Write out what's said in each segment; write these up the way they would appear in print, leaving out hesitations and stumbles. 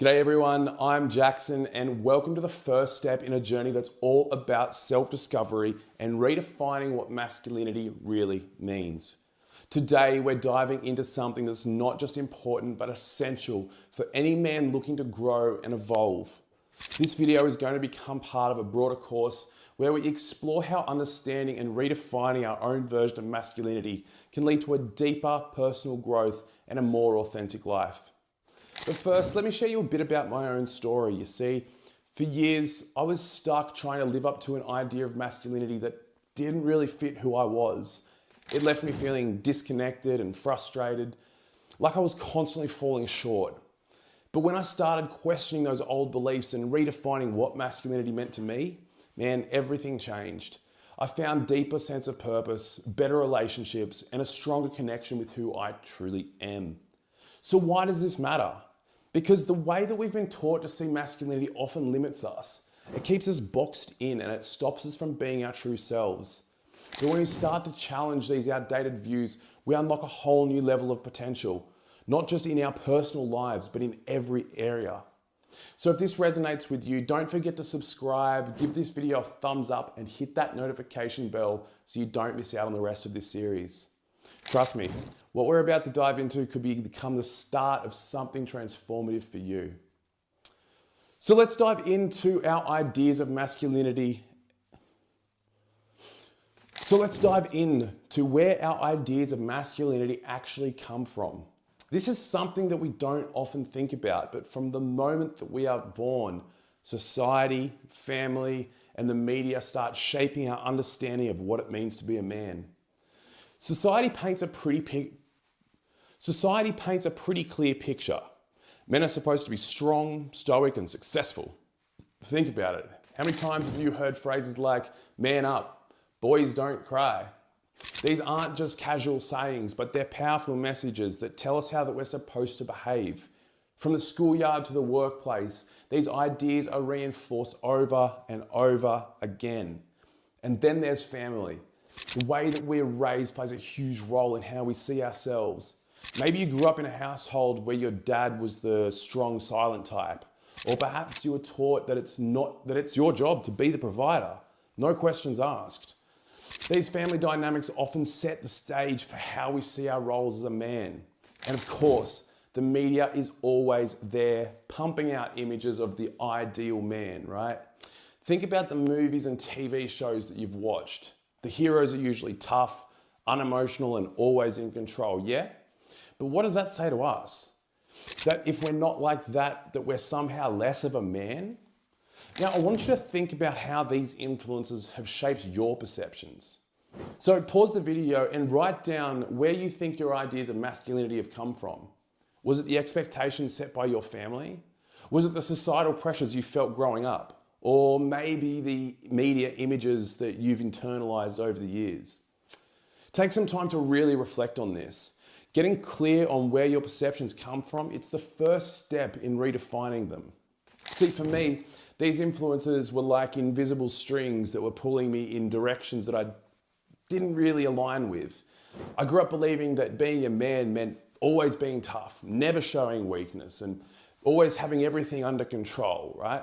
G'day everyone, I'm Jackson and welcome to the first step in a journey that's all about self-discovery and redefining what masculinity really means. Today we're diving into something that's not just important but essential for any man looking to grow and evolve. This video is going to become part of a broader course where we explore how understanding and redefining our own version of masculinity can lead to a deeper personal growth and a more authentic life. But first, let me share you a bit about my own story. You see, for years, I was stuck trying to live up to an idea of masculinity that didn't really fit who I was. It left me feeling disconnected and frustrated, like I was constantly falling short. But when I started questioning those old beliefs and redefining what masculinity meant to me, man, everything changed. I found a deeper sense of purpose, better relationships, and a stronger connection with who I truly am. So why does this matter? Because the way that we've been taught to see masculinity often limits us. It keeps us boxed in and it stops us from being our true selves. But when we start to challenge these outdated views, we unlock a whole new level of potential, not just in our personal lives, but in every area. So if this resonates with you, don't forget to subscribe, give this video a thumbs up and hit that notification bell so you don't miss out on the rest of this series. Trust me, what we're about to dive into could become the start of something transformative for you. So let's dive into our ideas of masculinity. So let's dive into where our ideas of masculinity actually come from. This is something that we don't often think about, but from the moment that we are born, society, family, and the media start shaping our understanding of what it means to be a man. Society paints a pretty clear picture. Men are supposed to be strong, stoic, and successful. Think about it. How many times have you heard phrases like, man up, boys don't cry? These aren't just casual sayings, but they're powerful messages that tell us how that we're supposed to behave. From the schoolyard to the workplace, these ideas are reinforced over and over again. And then there's family. The way that we're raised plays a huge role in how we see ourselves. Maybe you grew up in a household where your dad was the strong, silent type. Or perhaps you were taught that it's your job to be the provider. No questions asked. These family dynamics often set the stage for how we see our roles as a man. And of course, the media is always there, pumping out images of the ideal man, right? Think about the movies and TV shows that you've watched. The heroes are usually tough, unemotional, and always in control, yeah? But what does that say to us? That if we're not like that, that we're somehow less of a man? Now, I want you to think about how these influences have shaped your perceptions. So pause the video and write down where you think your ideas of masculinity have come from. Was it the expectations set by your family? Was it the societal pressures you felt growing up? Or maybe the media images that you've internalized over the years? Take some time to really reflect on this. Getting clear on where your perceptions come from, it's the first step in redefining them. See, for me, these influences were like invisible strings that were pulling me in directions that I didn't really align with. I grew up believing that being a man meant always being tough, never showing weakness, and always having everything under control, right?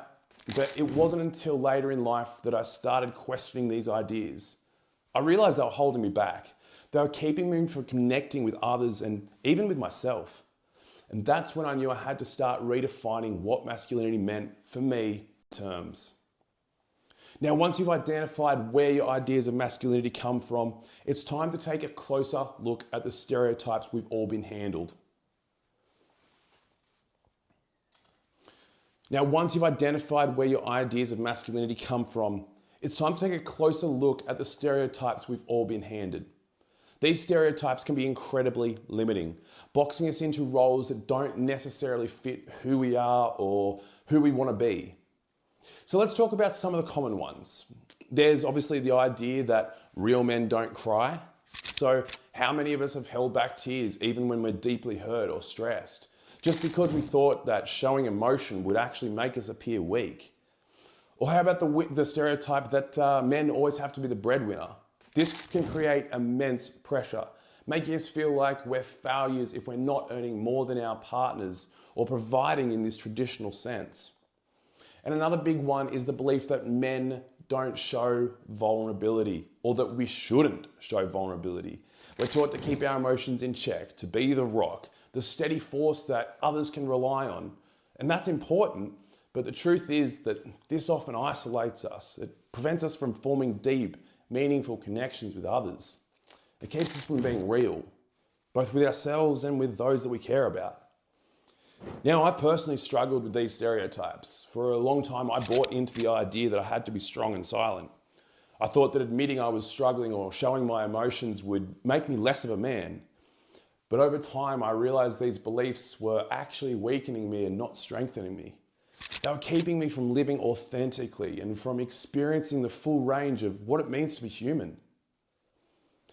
But it wasn't until later in life that I started questioning these ideas. I realized they were holding me back. They were keeping me from connecting with others and even with myself. And that's when I knew I had to start redefining what masculinity meant for me terms. Now, once you've identified where your ideas of masculinity come from, it's time to take a closer look at the stereotypes we've all been handled. Now, once you've identified where your ideas of masculinity come from, it's time to take a closer look at the stereotypes we've all been handed. These stereotypes can be incredibly limiting, boxing us into roles that don't necessarily fit who we are or who we want to be. So let's talk about some of the common ones. There's obviously the idea that real men don't cry. So how many of us have held back tears even when we're deeply hurt or stressed? Just because we thought that showing emotion would actually make us appear weak. Or how about the stereotype that men always have to be the breadwinner? This can create immense pressure, making us feel like we're failures if we're not earning more than our partners, or providing in this traditional sense. And another big one is the belief that men don't show vulnerability, or that we shouldn't show vulnerability. We're taught to keep our emotions in check, to be the rock, the steady force that others can rely on. And that's important, but the truth is that this often isolates us. It prevents us from forming deep, meaningful connections with others. It keeps us from being real, both with ourselves and with those that we care about. Now, I've personally struggled with these stereotypes. For a long time, I bought into the idea that I had to be strong and silent. I thought that admitting I was struggling or showing my emotions would make me less of a man. But over time, I realized these beliefs were actually weakening me and not strengthening me. They were keeping me from living authentically and from experiencing the full range of what it means to be human.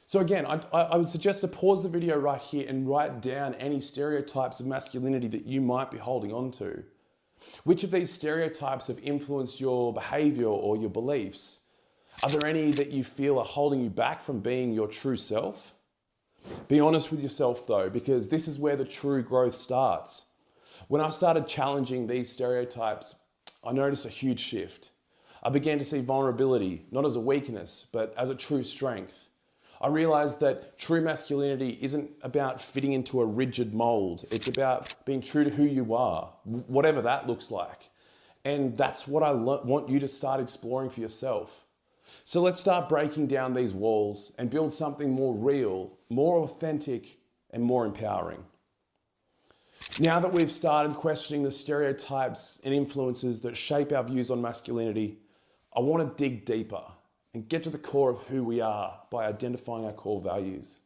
So again, I would suggest to pause the video right here and write down any stereotypes of masculinity that you might be holding on to. Which of these stereotypes have influenced your behavior or your beliefs? Are there any that you feel are holding you back from being your true self? Be honest with yourself though, because this is where the true growth starts. When I started challenging these stereotypes, I noticed a huge shift. I began to see vulnerability, not as a weakness, but as a true strength. I realized that true masculinity isn't about fitting into a rigid mold. It's about being true to who you are, whatever that looks like. And that's what I want you to start exploring for yourself. So let's start breaking down these walls and build something more real, more authentic, and more empowering. Now that we've started questioning the stereotypes and influences that shape our views on masculinity, I want to dig deeper and get to the core of who we are by identifying our core values.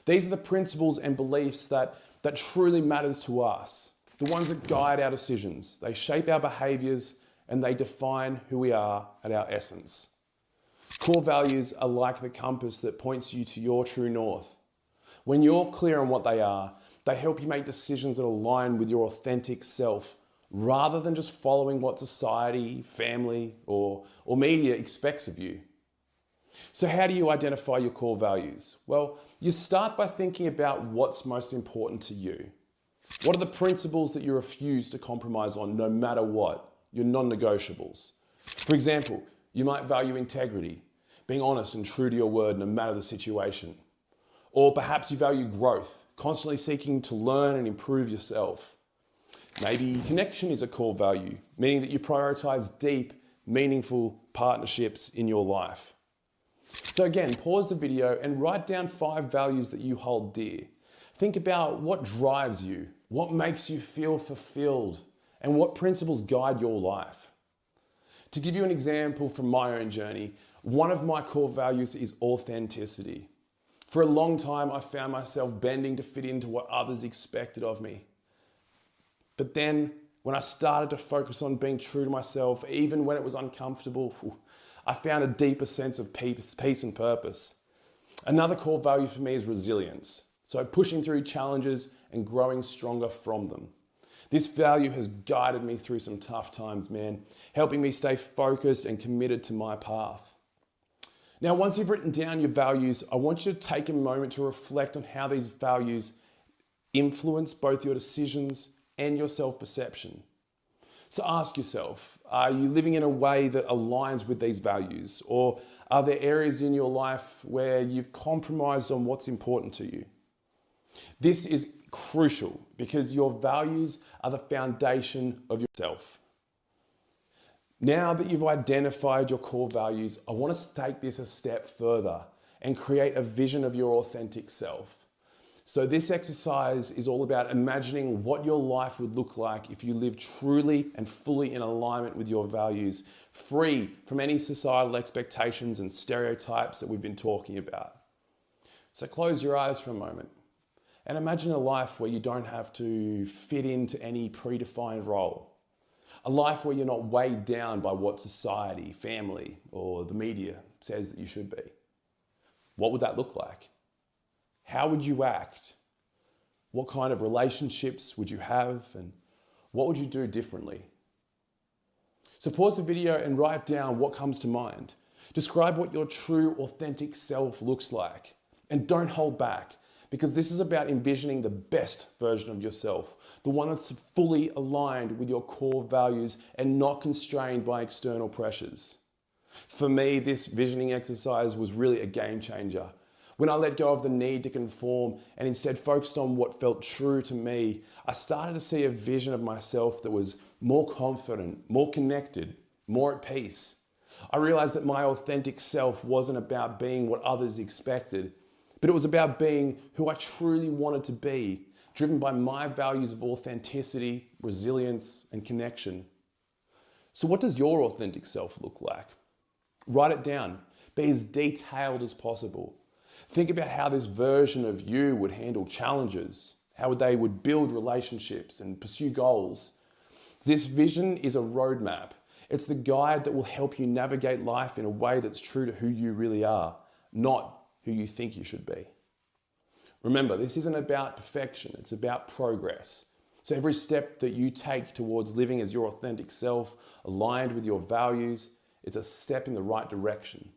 These are the principles and beliefs that truly matters to us, the ones that guide our decisions. They shape our behaviors and they define who we are at our essence. Core values are like the compass that points you to your true north. When you're clear on what they are, they help you make decisions that align with your authentic self, rather than just following what society, family, or media expects of you. So how do you identify your core values? Well, you start by thinking about what's most important to you. What are the principles that you refuse to compromise on no matter what? Your non-negotiables. For example, you might value integrity, being honest and true to your word no matter the situation. Or perhaps you value growth, constantly seeking to learn and improve yourself. Maybe connection is a core value, meaning that you prioritize deep, meaningful partnerships in your life. So again, pause the video and write down 5 values that you hold dear. Think about what drives you, what makes you feel fulfilled, and what principles guide your life. To give you an example from my own journey, one of my core values is authenticity. For a long time, I found myself bending to fit into what others expected of me. But then when I started to focus on being true to myself, even when it was uncomfortable, I found a deeper sense of peace and purpose. Another core value for me is resilience. So pushing through challenges and growing stronger from them. This value has guided me through some tough times, man, helping me stay focused and committed to my path. Now, once you've written down your values, I want you to take a moment to reflect on how these values influence both your decisions and your self-perception. So ask yourself, are you living in a way that aligns with these values? Or are there areas in your life where you've compromised on what's important to you? This is crucial because your values are the foundation of yourself. Now that you've identified your core values, I want us to take this a step further and create a vision of your authentic self. So this exercise is all about imagining what your life would look like if you lived truly and fully in alignment with your values, free from any societal expectations and stereotypes that we've been talking about. So close your eyes for a moment and imagine a life where you don't have to fit into any predefined role. A life where you're not weighed down by what society, family, or the media says that you should be. What would that look like? How would you act? What kind of relationships would you have? And what would you do differently? So pause the video and write down what comes to mind. Describe what your true, authentic self looks like. And don't hold back. because this is about envisioning the best version of yourself, the one that's fully aligned with your core values and not constrained by external pressures. For me, this visioning exercise was really a game changer. When I let go of the need to conform and instead focused on what felt true to me, I started to see a vision of myself that was more confident, more connected, more at peace. I realized that my authentic self wasn't about being what others expected, but it was about being who I truly wanted to be, driven by my values of authenticity, resilience, and connection. So what does your authentic self look like? Write it down. Be as detailed as possible. Think about how this version of you would handle challenges, how they would build relationships and pursue goals. This vision is a roadmap. It's the guide that will help you navigate life in a way that's true to who you really are, not who you think you should be. Remember, this isn't about perfection, it's about progress. So every step that you take towards living as your authentic self, aligned with your values, it's a step in the right direction.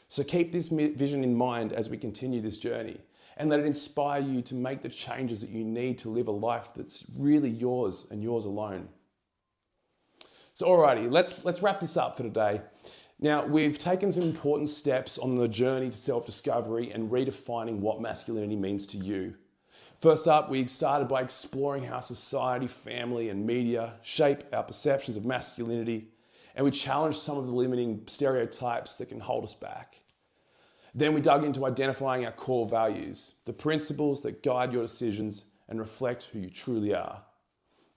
So keep this vision in mind as we continue this journey, and let it inspire you to make the changes that you need to live a life that's really yours and yours alone. So alrighty, let's wrap this up for today. Now, we've taken some important steps on the journey to self-discovery and redefining what masculinity means to you. First up, we started by exploring how society, family, and media shape our perceptions of masculinity, and we challenged some of the limiting stereotypes that can hold us back. Then we dug into identifying our core values, the principles that guide your decisions and reflect who you truly are.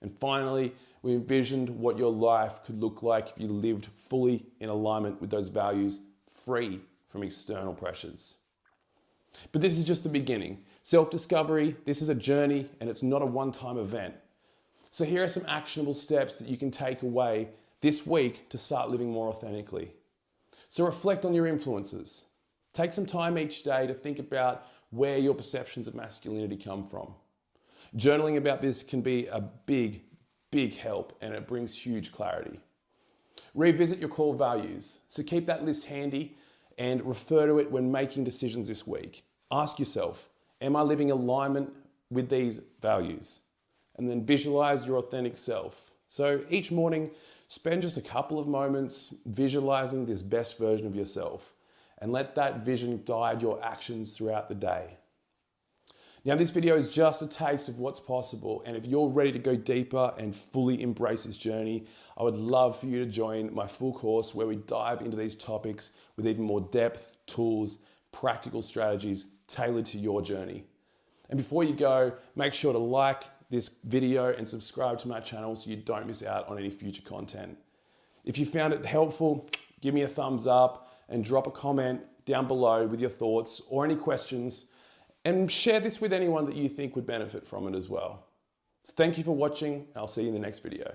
And finally, we envisioned what your life could look like if you lived fully in alignment with those values, free from external pressures. But this is just the beginning. Self-discovery, this is a journey and it's not a one-time event. So here are some actionable steps that you can take away this week to start living more authentically. So reflect on your influences. Take some time each day to think about where your perceptions of masculinity come from. Journaling about this can be a big help, and it brings huge clarity. Revisit your core values. So keep that list handy and refer to it when making decisions this week. Ask yourself, am I living in alignment with these values? And then visualize your authentic self. So each morning, spend just a couple of moments visualizing this best version of yourself, and let that vision guide your actions throughout the day. Now, this video is just a taste of what's possible, and if you're ready to go deeper and fully embrace this journey, I would love for you to join my full course where we dive into these topics with even more depth, tools, practical strategies tailored to your journey. And before you go, make sure to like this video and subscribe to my channel so you don't miss out on any future content. If you found it helpful, give me a thumbs up and drop a comment down below with your thoughts or any questions. And share this with anyone that you think would benefit from it as well. So thank you for watching. I'll see you in the next video.